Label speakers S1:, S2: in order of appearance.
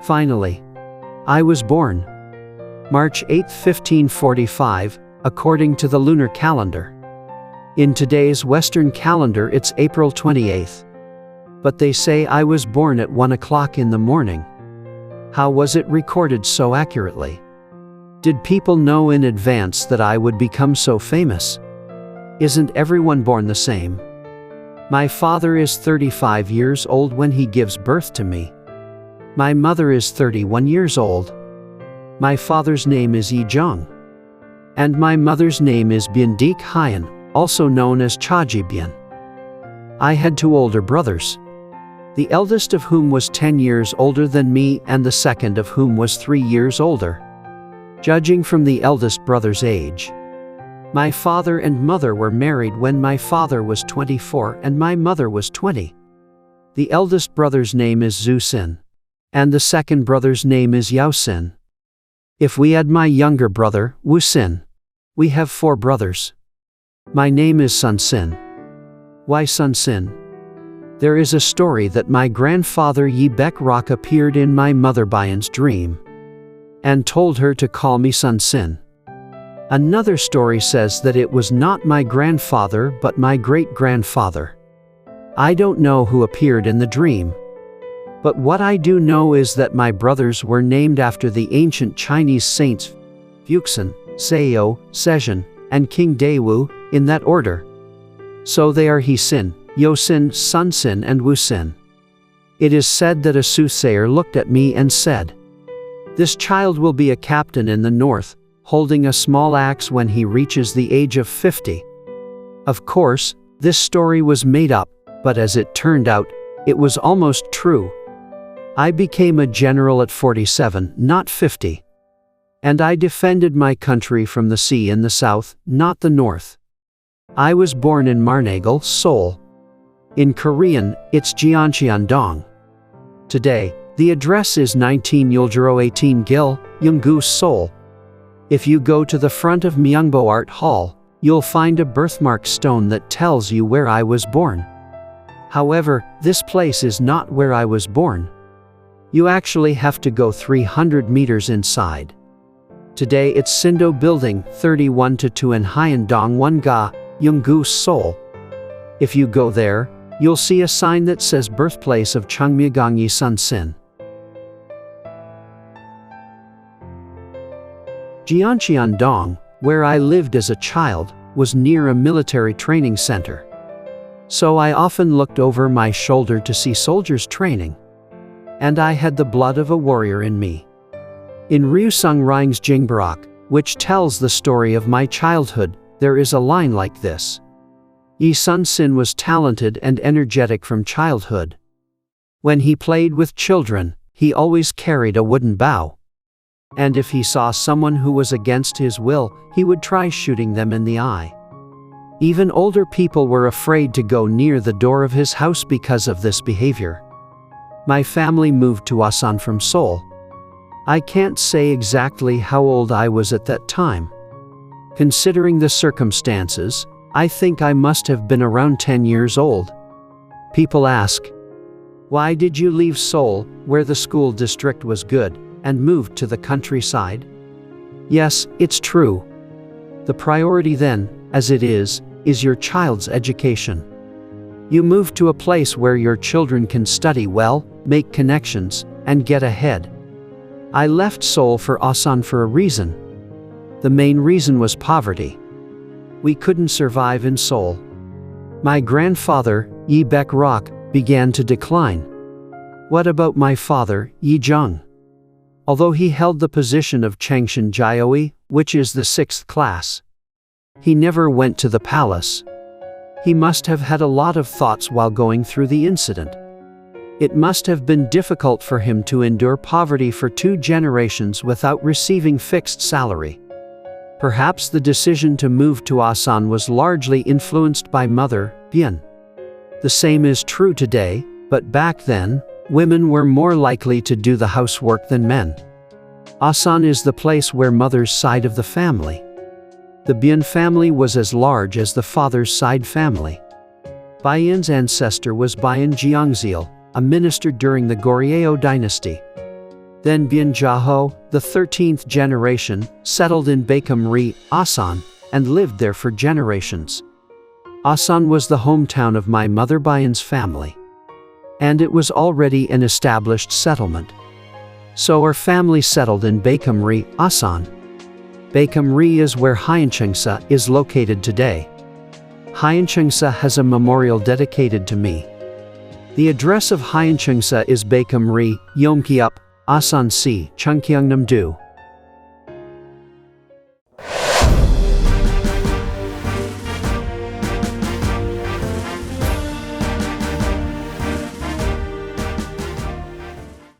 S1: Finally, I was born. March 8, 1545, according to the lunar calendar. In today's Western calendar it's April 28th. But they say I was born at 1 o'clock in the morning. How was it recorded so accurately? Did people know in advance that I would become so famous? Isn't everyone born the same? My father is 35 years old when he gives birth to me. My mother is 31 years old. My father's name is Jung. And my mother's name is Byung Hyun, also known as Chaji Byun. I had 2 older brothers, the eldest of whom was 10 years older than me and the second of whom was 3 years older. Judging from the eldest brother's age, my father and mother were married when my father was 24 and my mother was 20. The eldest brother's name is Zhu Sin, and the second brother's name is Yao Sin. If we add my younger brother, Wu Sin, we have 4 brothers. My name is Sun Sin. Why Sun Sin? There is a story that my grandfather Yi Baek Rak appeared in my mother Bayan's dream and told her to call me Sun Sin. Another story says that it was not my grandfather but my great-grandfather. I don't know who appeared in the dream. But what I do know is that my brothers were named after the ancient Chinese saints Fuxin, Seo, Sezhen, and King Daewu, in that order. So they are He Sin, Yo Sin, Sun Sin, and Wu Sin. It is said that a soothsayer looked at me and said, "This child will be a captain in the north, holding a small axe when he reaches the age of 50. Of course, this story was made up, but as it turned out, it was almost true. I became a general at 47, not 50. And I defended my country from the sea in the south, not the north. I was born in Marnagal, Seoul. In Korean, it's Jeoncheon-dong. Today, the address is 19 Yuljiro 18 Gil, Yonggu, Seoul. If you go to the front of Myeongbo Art Hall, you'll find a birthmark stone that tells you where I was born. However, this place is not where I was born. You actually have to go 300 meters inside. Today it's Sindo Building, 31-2 in Hyundong Wonga, Yonggu, Seoul. If you go there, you'll see a sign that says Birthplace of Chungmyeongyi Sun Sin. Jeoncheon-dong, where I lived as a child, was near a military training center. So I often looked over my shoulder to see soldiers training. And I had the blood of a warrior in me. In Ryusung Rang's Jingbarak, which tells the story of my childhood, there is a line like this. Yi Sun Sin was talented and energetic from childhood. When he played with children, he always carried a wooden bow. And if he saw someone who was against his will, he would try shooting them in the eye. Even older people were afraid to go near the door of his house because of this behavior. My family moved to Asan from Seoul. I can't say exactly how old I was at that time. Considering the circumstances, I think I must have been around 10 years old. People ask, why did you leave Seoul, where the school district was good, and moved to the countryside? Yes, it's true. The priority then, as it is your child's education. You move to a place where your children can study well, make connections, and get ahead. I left Seoul for Asan for a reason. The main reason was poverty. We couldn't survive in Seoul. My grandfather, Yi Baek Rak, began to decline. What about my father, Yi Jung? Although he held the position of Changshin Jioi, which is the 6th class, he never went to the palace. He must have had a lot of thoughts while going through the incident. It must have been difficult for him to endure poverty for 2 generations without receiving fixed salary. Perhaps the decision to move to Asan was largely influenced by Mother Byun. The same is true today, but back then, women were more likely to do the housework than men. Asan is the place where mother's side of the family. The Byun family was as large as the father's side family. Byun's ancestor was Byun Jeongseil, a minister during the Goryeo dynasty. Then Byun-jaho, the 13th generation, settled in Baekhyun-ri, Asan, and lived there for generations. Asan was the hometown of my mother Byun's family. And it was already an established settlement. So our family settled in Baekhyun-ri, Asan. Baekhyun-ri is where Hyeoncheongsa is located today. Hyeoncheongsa has a memorial dedicated to me. The address of Hyeoncheongsa is Baekhyun-ri, Yongkyup, Asan-si, Chungkyungnam-do.